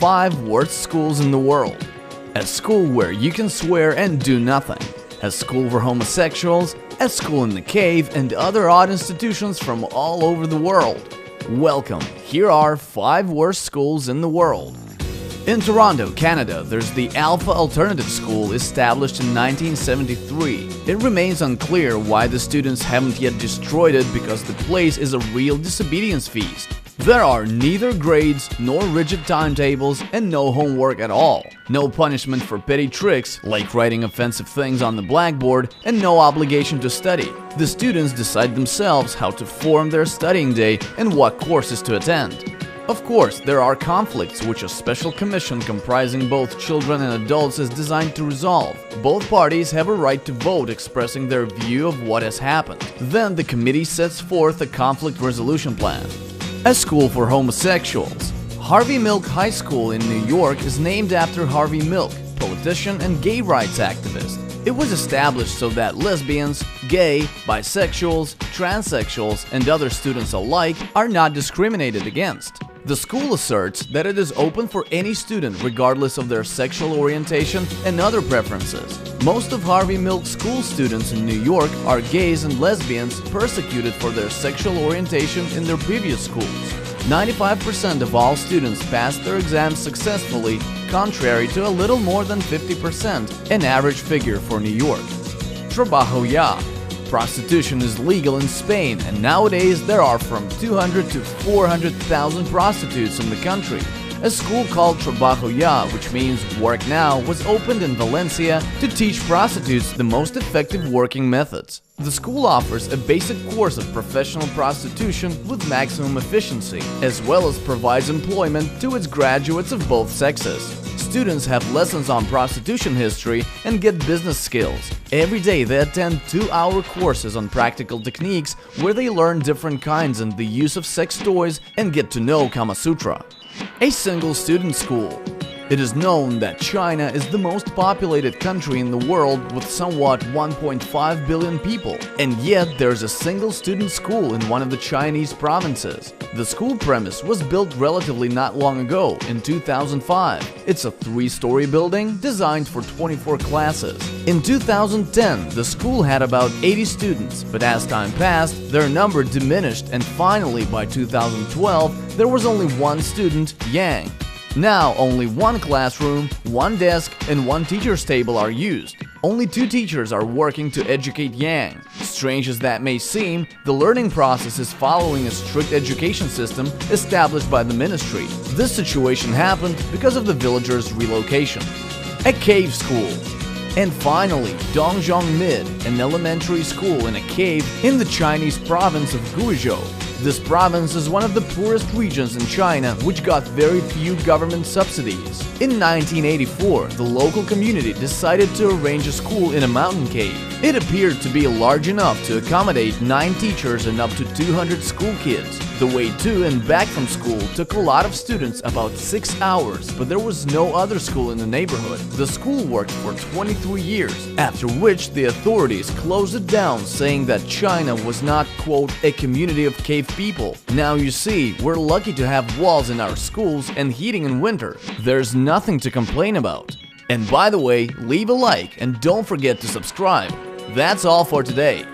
5 worst schools in the world. A school where you can swear and do nothing. A school for homosexuals, a school in the cave, and other odd institutions from all over the world. Welcome, here are 5 worst schools in the world. In Toronto, Canada, there's the Alpha Alternative School established in 1973. It remains unclear why the students haven't yet destroyed it because the place is a real disobedience feast. There are neither grades nor rigid timetables and no homework at all. No punishment for petty tricks like writing offensive things on the blackboard and no obligation to study. The students decide themselves how to form their studying day and what courses to attend. Of course, there are conflicts which a special commission comprising both children and adults is designed to resolve. Both parties have a right to vote expressing their view of what has happened. Then the committee sets forth a conflict resolution plan. A school for homosexuals. Harvey Milk High School in New York is named after Harvey Milk, politician and gay rights activist. It was established so that lesbians, gay, bisexuals, transsexuals, and other students alike are not discriminated against. The school asserts that it is open for any student regardless of their sexual orientation and other preferences. Most of Harvey Milk School students in New York are gays and lesbians persecuted for their sexual orientation in their previous schools. 95% of all students pass their exams successfully, contrary to a little more than 50%, an average figure for New York. Trabajo Ya. Prostitution is legal in Spain, and nowadays there are from 200 to 400,000 prostitutes in the country. A school called Trabajo Ya, which means work now, was opened in Valencia to teach prostitutes the most effective working methods. The school offers a basic course of professional prostitution with maximum efficiency, as well as provides employment to its graduates of both sexes. Students have lessons on prostitution history and get business skills. Every day they attend 2-hour courses on practical techniques where they learn different kinds and the use of sex toys and get to know Kama Sutra. A single student school. It is known that China is the most populated country in the world with somewhat 1.5 billion people, and yet there's a single student school in one of the Chinese provinces. The school premise was built relatively not long ago, in 2005. It's a 3-story building designed for 24 classes. In 2010, the school had about 80 students, but as time passed, their number diminished, and finally by 2012, there was only 1 student, Yang. Now, only 1 classroom, 1 desk, and 1 teacher's table are used. Only 2 teachers are working to educate Yang. Strange as that may seem, the learning process is following a strict education system established by the ministry. This situation happened because of the villagers' relocation. A cave school. And finally, Dongzhong Mid, an elementary school in a cave in the Chinese province of Guizhou. This province is one of the poorest regions in China, which got very few government subsidies. In 1984, the local community decided to arrange a school in a mountain cave. It appeared to be large enough to accommodate 9 teachers and up to 200 school kids. The way to and back from school took a lot of students about 6 hours, but there was no other school in the neighborhood. The school worked for 23 years, after which the authorities closed it down, saying that China was not, quote, a community of cave people. Now you see, we're lucky to have walls in our schools and heating in winter. There's nothing to complain about. And by the way, leave a like and don't forget to subscribe. That's all for today.